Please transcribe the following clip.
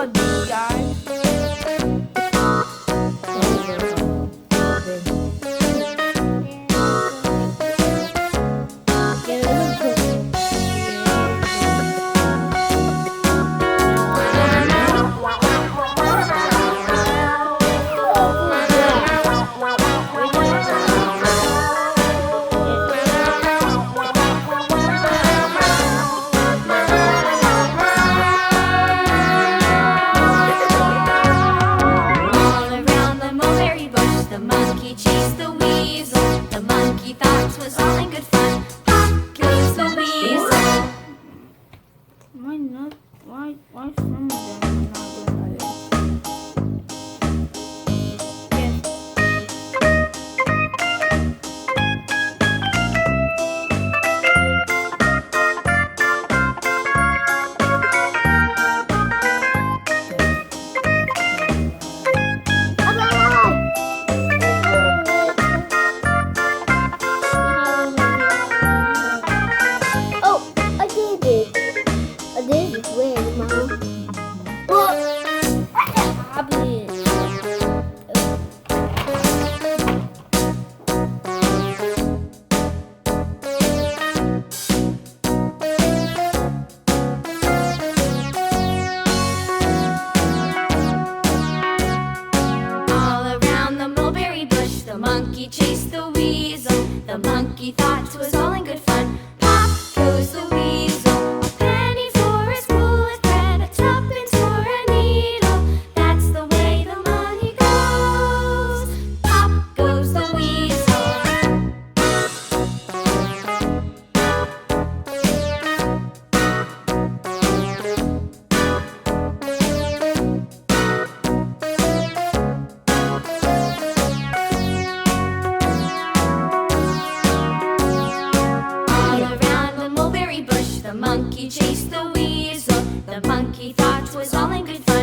a big guy. All around the mulberry bush, the monkey chased the weasel. The monkey thought 'twas all in good fun. Pop goes the weasel. Why not? Why some of them are not good at it? Oh, I did it. I did it. Where, Mom? What happened? All around the mulberry bush, the monkey chased the weasel. The monkey thought 'twas all in good fun. Pop goes the weasel. A penny for a spool of thread, a tuppence for a needle. That's the way the money goes. Pop goes the weasel. All around the mulberry bush, the monkey chased the weasel. The monkey thought 'twas all in good fun.